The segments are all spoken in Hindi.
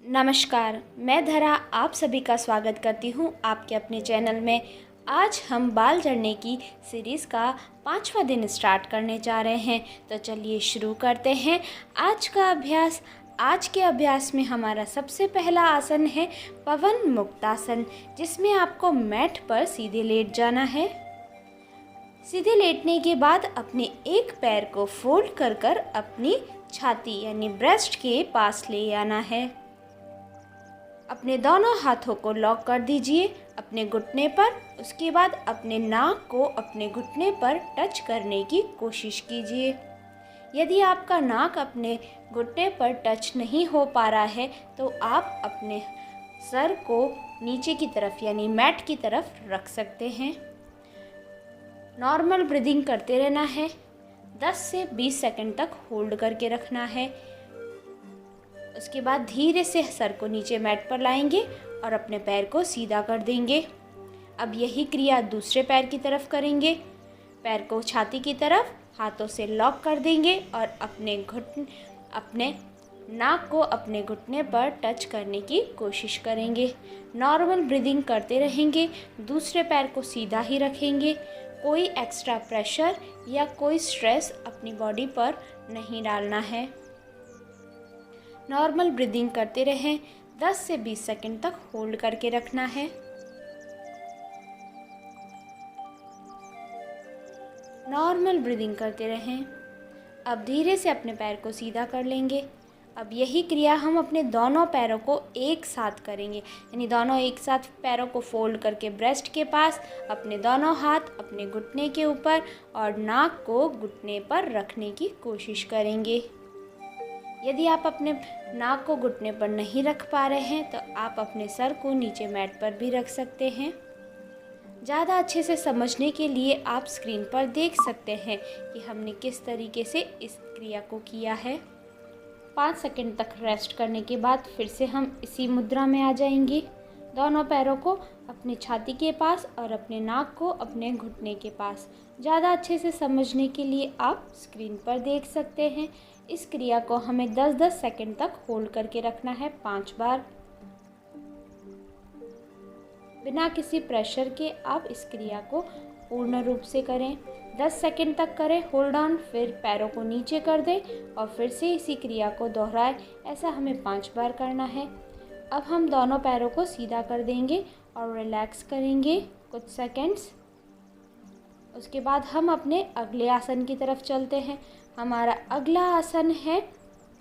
नमस्कार, मैं धरा आप सभी का स्वागत करती हूँ आपके अपने चैनल में। आज हम बाल झड़ने की सीरीज़ का 5वां दिन स्टार्ट करने जा रहे हैं, तो चलिए शुरू करते हैं आज का अभ्यास। आज के अभ्यास में हमारा सबसे पहला आसन है पवन मुक्तासन, जिसमें आपको मैट पर सीधे लेट जाना है। सीधे लेटने के बाद अपने एक पैर को फोल्ड कर कर अपनी छाती यानी ब्रेस्ट के पास ले आना है। अपने दोनों हाथों को लॉक कर दीजिए अपने घुटने पर। उसके बाद अपने नाक को अपने घुटने पर टच करने की कोशिश कीजिए। यदि आपका नाक अपने घुटने पर टच नहीं हो पा रहा है तो आप अपने सर को नीचे की तरफ यानी मैट की तरफ रख सकते हैं। नॉर्मल ब्रीदिंग करते रहना है। 10 से 20 सेकंड तक होल्ड करके रखना है। उसके बाद धीरे से सर को नीचे मैट पर लाएंगे और अपने पैर को सीधा कर देंगे। अब यही क्रिया दूसरे पैर की तरफ करेंगे। पैर को छाती की तरफ हाथों से लॉक कर देंगे और अपने नाक को अपने घुटने पर टच करने की कोशिश करेंगे। नॉर्मल ब्रीदिंग करते रहेंगे। दूसरे पैर को सीधा ही रखेंगे। कोई एक्स्ट्रा प्रेशर या कोई स्ट्रेस अपनी बॉडी पर नहीं डालना है। नॉर्मल ब्रीदिंग करते रहें। 10 से 20 सेकंड तक होल्ड करके रखना है। नॉर्मल ब्रीदिंग करते रहें। अब धीरे से अपने पैर को सीधा कर लेंगे। अब यही क्रिया हम अपने दोनों पैरों को एक साथ करेंगे, यानी दोनों एक साथ पैरों को फोल्ड करके ब्रेस्ट के पास, अपने दोनों हाथ अपने घुटने के ऊपर और नाक को घुटने पर रखने की कोशिश करेंगे। यदि आप अपने नाक को घुटने पर नहीं रख पा रहे हैं तो आप अपने सर को नीचे मैट पर भी रख सकते हैं। ज़्यादा अच्छे से समझने के लिए आप स्क्रीन पर देख सकते हैं कि हमने किस तरीके से इस क्रिया को किया है। 5 सेकंड तक रेस्ट करने के बाद फिर से हम इसी मुद्रा में आ जाएंगे। दोनों पैरों को अपनी छाती के पास और अपने नाक को अपने घुटने के पास। ज़्यादा अच्छे से समझने के लिए आप स्क्रीन पर देख सकते हैं। इस क्रिया को हमें 10-10 सेकंड तक होल्ड करके रखना है 5 बार। बिना किसी प्रेशर के आप इस क्रिया को पूर्ण रूप से करें। 10 सेकंड तक करें होल्ड ऑन, फिर पैरों को नीचे कर दें और फिर से इसी क्रिया को दोहराएं। ऐसा हमें 5 बार करना है। अब हम दोनों पैरों को सीधा कर देंगे और रिलैक्स करेंगे कुछ सेकंड्स। उसके बाद हम अपने अगले आसन की तरफ चलते हैं। हमारा अगला आसन है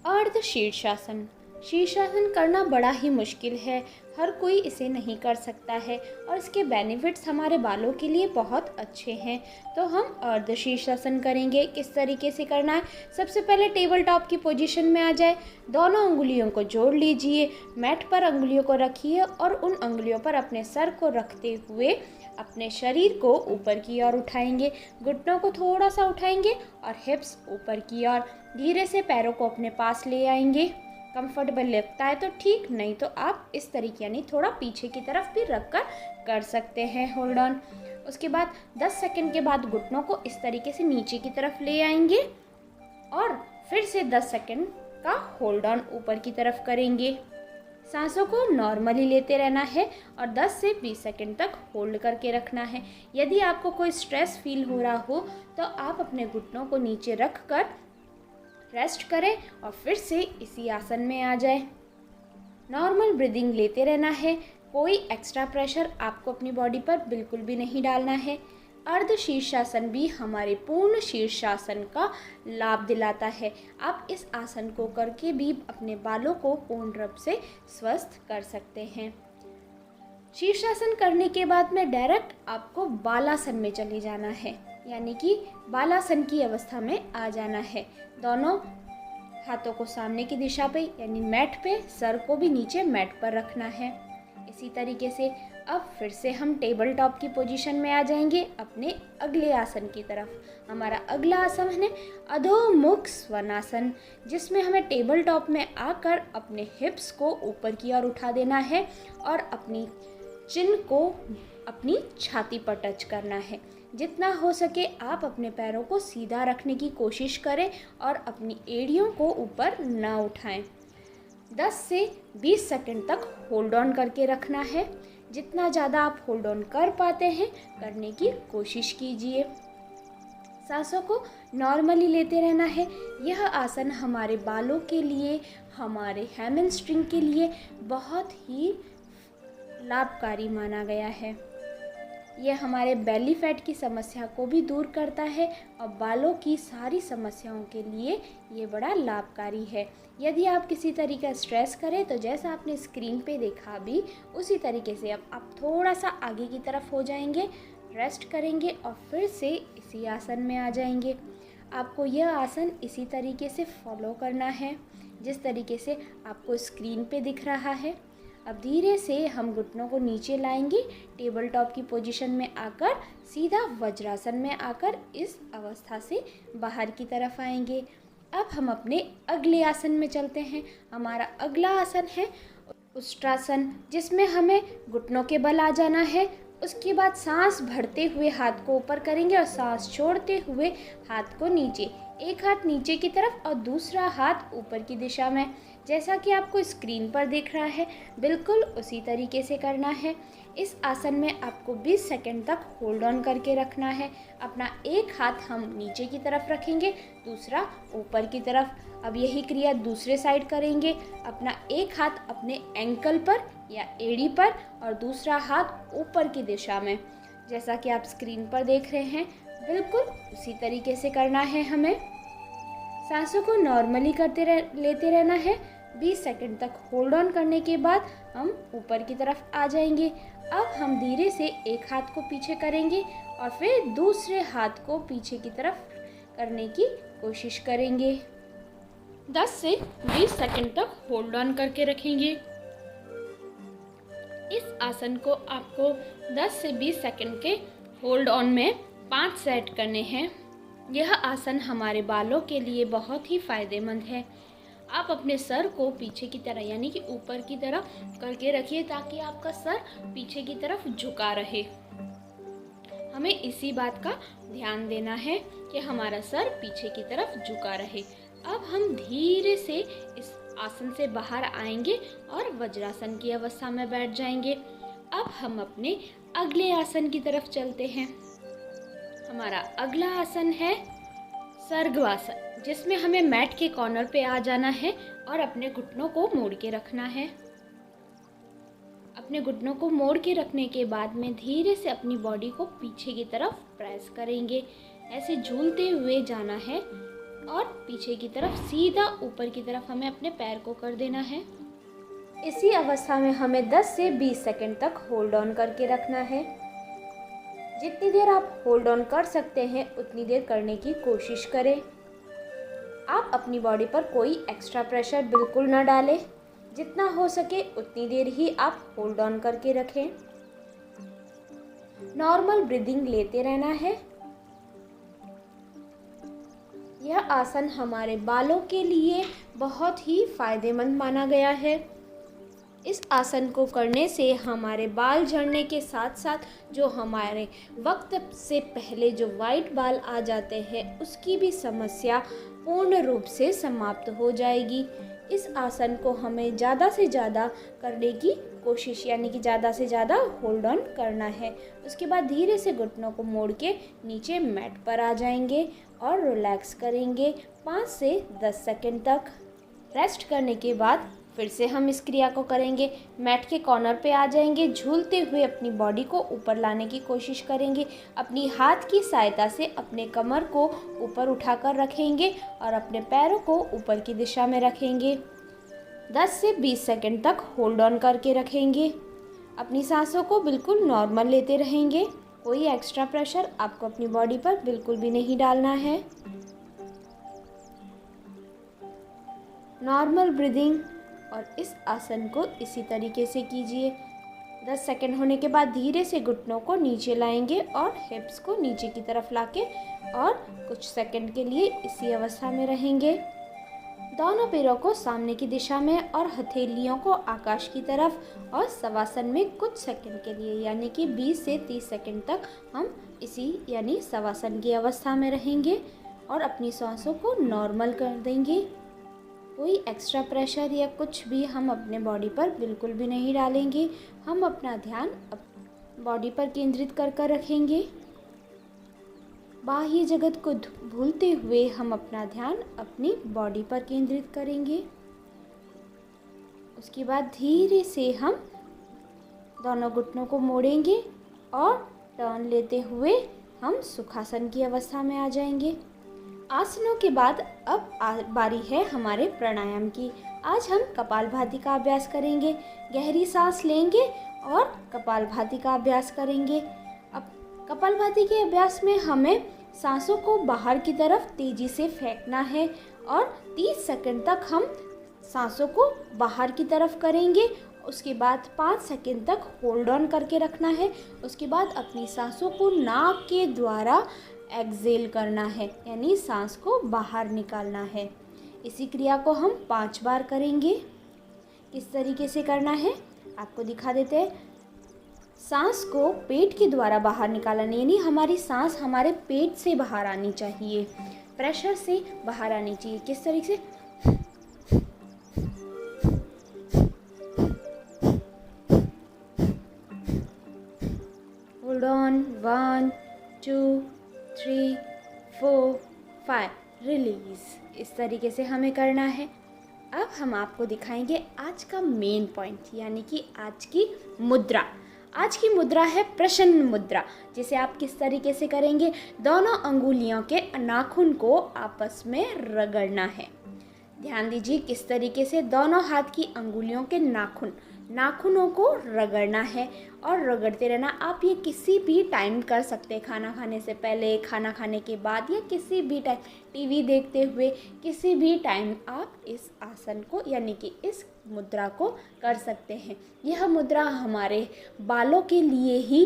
अर्ध शीर्षासन। शीर्षासन करना बड़ा ही मुश्किल है, हर कोई इसे नहीं कर सकता है और इसके बेनिफिट्स हमारे बालों के लिए बहुत अच्छे हैं। तो हम अर्ध शीर्षासन करेंगे। किस तरीके से करना है? सबसे पहले टेबल टॉप की पोजीशन में आ जाए। दोनों अंगुलियों को जोड़ लीजिए, मैट पर अंगुलियों को रखिए और उन अंगुलियों पर अपने सर को रखते हुए अपने शरीर को ऊपर की ओर उठाएंगे। घुटनों को थोड़ा सा उठाएंगे और हिप्स ऊपर की ओर। धीरे से पैरों को अपने पास ले आएंगे। कंफर्टेबल लगता है तो ठीक, नहीं तो आप इस तरीके यानी थोड़ा पीछे की तरफ भी रखकर कर सकते हैं होल्ड ऑन। उसके बाद 10 सेकंड के बाद घुटनों को इस तरीके से नीचे की तरफ ले आएंगे और फिर से 10 सेकंड का होल्ड ऑन ऊपर की तरफ करेंगे। सांसों को नॉर्मली लेते रहना है और 10 से 20 सेकंड तक होल्ड करके रखना है। यदि आपको कोई स्ट्रेस फील हो रहा हो तो आप अपने घुटनों को नीचे रख कर रेस्ट करें और फिर से इसी आसन में आ जाए। नॉर्मल ब्रीदिंग लेते रहना है। कोई एक्स्ट्रा प्रेशर आपको अपनी बॉडी पर बिल्कुल भी नहीं डालना है। अर्ध शीर्षासन भी हमारे पूर्ण शीर्षासन का लाभ दिलाता है। आप इस आसन को करके भी अपने बालों को पूर्ण रूप से स्वस्थ कर सकते हैं। शीर्षासन करने के बाद में डायरेक्ट आपको बालासन में चले जाना है, यानी कि बालासन की अवस्था में आ जाना है। दोनों हाथों को सामने की दिशा पे यानी मैट पे, सर को भी नीचे मैट पर रखना है। इसी तरीके से अब फिर से हम टेबल टॉप की पोजीशन में आ जाएंगे अपने अगले आसन की तरफ। हमारा अगला आसन है अधोमुख स्वनासन, जिसमें हमें टेबल टॉप में आकर अपने हिप्स को ऊपर की ओर उठा देना है और अपनी चिन को अपनी छाती पर टच करना है। जितना हो सके आप अपने पैरों को सीधा रखने की कोशिश करें और अपनी एड़ियों को ऊपर ना उठाएं। 10 से 20 सेकंड तक होल्ड ऑन करके रखना है। जितना ज़्यादा आप होल्ड ऑन कर पाते हैं करने की कोशिश कीजिए। सांसों को नॉर्मली लेते रहना है। यह आसन हमारे बालों के लिए, हमारे हैमस्ट्रिंग के लिए बहुत ही लाभकारी माना गया है। यह हमारे बेली फैट की समस्या को भी दूर करता है और बालों की सारी समस्याओं के लिए ये बड़ा लाभकारी है। यदि आप किसी तरीके का स्ट्रेस करें तो जैसा आपने स्क्रीन पे देखा भी उसी तरीके से अब आप थोड़ा सा आगे की तरफ हो जाएंगे, रेस्ट करेंगे और फिर से इसी आसन में आ जाएंगे। आपको यह आसन इसी तरीके से फॉलो करना है जिस तरीके से आपको स्क्रीन पे दिख रहा है। अब धीरे से हम घुटनों को नीचे लाएंगे, टेबल टॉप की पोजीशन में आकर सीधा वज्रासन में आकर इस अवस्था से बाहर की तरफ आएंगे। अब हम अपने अगले आसन में चलते हैं। हमारा अगला आसन है उष्ट्रासन, जिसमें हमें घुटनों के बल आ जाना है। उसके बाद सांस भरते हुए हाथ को ऊपर करेंगे और सांस छोड़ते हुए हाथ को नीचे, एक हाथ नीचे की तरफ और दूसरा हाथ ऊपर की दिशा में, जैसा कि आपको स्क्रीन पर दिख रहा है बिल्कुल उसी तरीके से करना है। इस आसन में आपको 20 सेकंड तक होल्ड ऑन करके रखना है। अपना एक हाथ हम नीचे की तरफ रखेंगे, दूसरा ऊपर की तरफ। अब यही क्रिया दूसरे साइड करेंगे। अपना एक हाथ अपने एंकल पर या एड़ी पर और दूसरा हाथ ऊपर की दिशा में, जैसा कि आप स्क्रीन पर देख रहे हैं बिल्कुल उसी तरीके से करना है हमें। सांसों को नॉर्मली लेते रहना है। 20 सेकंड तक होल्ड ऑन करने के बाद हम ऊपर की तरफ आ जाएंगे। अब हम धीरे से एक हाथ को पीछे करेंगे और फिर दूसरे हाथ को पीछे की तरफ करने की कोशिश करेंगे। 10 से 20 सेकंड तक होल्ड ऑन करके रखेंगे। इस आसन को आपको 10 से 20 सेकंड के होल्ड ऑन में 5 सेट करने हैं। यह आसन हमारे बालों के लिए बहुत ही फ़ायदेमंद है। आप अपने सर को पीछे की तरह यानी कि ऊपर की तरफ करके रखिए ताकि आपका सर पीछे की तरफ झुका रहे। हमें इसी बात का ध्यान देना है कि हमारा सर पीछे की तरफ झुका रहे। अब हम धीरे से इस आसन से बाहर आएंगे और वज्रासन की अवस्था में बैठ जाएंगे। अब हम अपने अगले आसन की तरफ चलते हैं। हमारा अगला आसन है सर्गवासन, जिसमें हमें मैट के कॉर्नर पे आ जाना है और अपने घुटनों को मोड़ के रखना है। अपने घुटनों को मोड़ के रखने के बाद में धीरे से अपनी बॉडी को पीछे की तरफ प्रेस करेंगे। ऐसे झूलते हुए जाना है और पीछे की तरफ सीधा ऊपर की तरफ हमें अपने पैर को कर देना है। इसी अवस्था में हमें 10 से 20 सेकंड तक होल्ड ऑन करके रखना है। जितनी देर आप होल्ड ऑन कर सकते हैं उतनी देर करने की कोशिश करें। आप अपनी बॉडी पर कोई एक्स्ट्रा प्रेशर बिल्कुल ना डालें। जितना हो सके उतनी देर ही आप होल्ड ऑन करके रखें। नॉर्मल ब्रीदिंग लेते रहना है। यह आसन हमारे बालों के लिए बहुत ही फायदेमंद माना गया है। इस आसन को करने से हमारे बाल झड़ने के साथ साथ जो हमारे वक्त से पहले जो वाइट बाल आ जाते हैं उसकी भी समस्या पूर्ण रूप से समाप्त हो जाएगी। इस आसन को हमें ज़्यादा से ज़्यादा करने की कोशिश यानी कि ज़्यादा से ज़्यादा होल्ड ऑन करना है। उसके बाद धीरे से घुटनों को मोड़ के नीचे मैट पर आ जाएंगे और रिलैक्स करेंगे 5 से 10 सेकंड तक। रेस्ट करने के बाद फिर से हम इस क्रिया को करेंगे। मैट के कॉर्नर पे आ जाएंगे, झूलते हुए अपनी बॉडी को ऊपर लाने की कोशिश करेंगे। अपनी हाथ की सहायता से अपने कमर को ऊपर उठाकर रखेंगे और अपने पैरों को ऊपर की दिशा में रखेंगे। 10 से 20 सेकंड तक होल्ड ऑन करके रखेंगे। अपनी सांसों को बिल्कुल नॉर्मल लेते रहेंगे। कोई एक्स्ट्रा प्रेशर आपको अपनी बॉडी पर बिल्कुल भी नहीं डालना है। नॉर्मल ब्रीदिंग और इस आसन को इसी तरीके से कीजिए। 10 सेकंड होने के बाद धीरे से घुटनों को नीचे लाएंगे और हिप्स को नीचे की तरफ लाके और कुछ सेकंड के लिए इसी अवस्था में रहेंगे। दोनों पैरों को सामने की दिशा में और हथेलियों को आकाश की तरफ और शवासन में कुछ सेकंड के लिए यानी कि 20 से 30 सेकंड तक हम इसी यानी शवासन की अवस्था में रहेंगे और अपनी सांसों को नॉर्मल कर देंगे। कोई एक्स्ट्रा प्रेशर या कुछ भी हम अपने बॉडी पर बिल्कुल भी नहीं डालेंगे। हम अपना ध्यान बॉडी पर केंद्रित कर रखेंगे। बाह्य जगत को भूलते हुए हम अपना ध्यान अपनी बॉडी पर केंद्रित करेंगे। उसके बाद धीरे से हम दोनों घुटनों को मोड़ेंगे और टर्न लेते हुए हम सुखासन की अवस्था में आ जाएंगे। आसनों के बाद अब बारी है हमारे प्राणायाम की। आज हम कपालभाति का अभ्यास करेंगे। गहरी सांस लेंगे और कपालभाति का अभ्यास करेंगे। अब कपालभाति के अभ्यास में हमें सांसों को बाहर की तरफ तेजी से फेंकना है और 30 सेकंड तक हम सांसों को बाहर की तरफ करेंगे। उसके बाद 5 सेकंड तक होल्ड ऑन करके रखना है। उसके बाद अपनी सांसों को नाक के द्वारा एक्सेल करना है, यानी सांस को बाहर निकालना है। इसी क्रिया को हम 5 बार करेंगे। किस तरीके से करना है आपको दिखा देते हैं। सांस को पेट के द्वारा बाहर निकालना, यानी हमारी सांस हमारे पेट से बाहर आनी चाहिए, प्रेशर से बाहर आनी चाहिए। किस तरीके से, होल्ड ऑन, 1 2 3 4 5, रिलीज। इस तरीके से हमें करना है। अब हम आपको दिखाएंगे आज का मेन पॉइंट, यानी कि आज की मुद्रा। आज की मुद्रा है प्रसन्न मुद्रा, जिसे आप किस तरीके से करेंगे। दोनों अंगुलियों के नाखून को आपस में रगड़ना है। ध्यान दीजिए किस तरीके से दोनों हाथ की अंगुलियों के नाखूनों को रगड़ना है और रगड़ते रहना। आप ये किसी भी टाइम कर सकते हैं, खाना खाने से पहले, खाना खाने के बाद, या किसी भी टाइम टीवी देखते हुए, किसी भी टाइम आप इस आसन को यानी कि इस मुद्रा को कर सकते हैं। यह मुद्रा हमारे बालों के लिए ही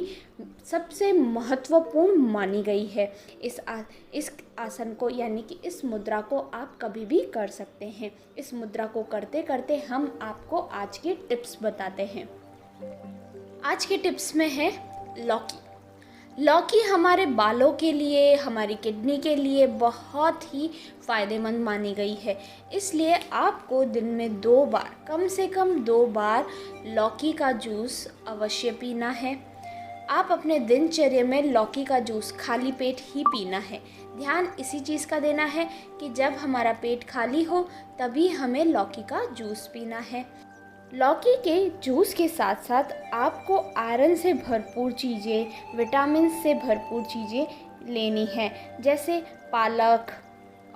सबसे महत्वपूर्ण मानी गई है। इस आसन को यानी कि इस मुद्रा को आप कभी भी कर सकते हैं। इस मुद्रा को करते करते हम आपको आज के टिप्स बताते हैं। आज के टिप्स में है लौकी। लौकी हमारे बालों के लिए, हमारी किडनी के लिए बहुत ही फ़ायदेमंद मानी गई है। इसलिए आपको दिन में 2 बार, कम से कम 2 बार लौकी का जूस अवश्य पीना है। आप अपने दिनचर्या में लौकी का जूस खाली पेट ही पीना है। ध्यान इसी चीज़ का देना है कि जब हमारा पेट खाली हो तभी हमें लौकी का जूस पीना है। लौकी के जूस के साथ साथ आपको आयरन से भरपूर चीज़ें, विटामिन से भरपूर चीज़ें लेनी है, जैसे पालक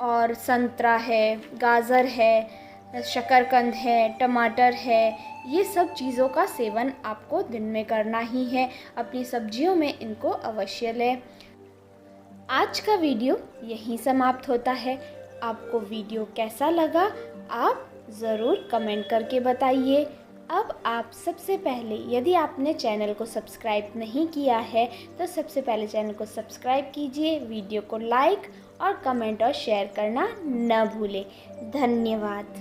और संतरा है, गाजर है, शकरकंद है, टमाटर है। ये सब चीज़ों का सेवन आपको दिन में करना ही है। अपनी सब्जियों में इनको अवश्य लें। आज का वीडियो यहीं समाप्त होता है। आपको वीडियो कैसा लगा आप ज़रूर कमेंट करके बताइए। अब आप सबसे पहले, यदि आपने चैनल को सब्सक्राइब नहीं किया है तो सबसे पहले चैनल को सब्सक्राइब कीजिए, वीडियो को लाइक और कमेंट और शेयर करना न भूलें। धन्यवाद।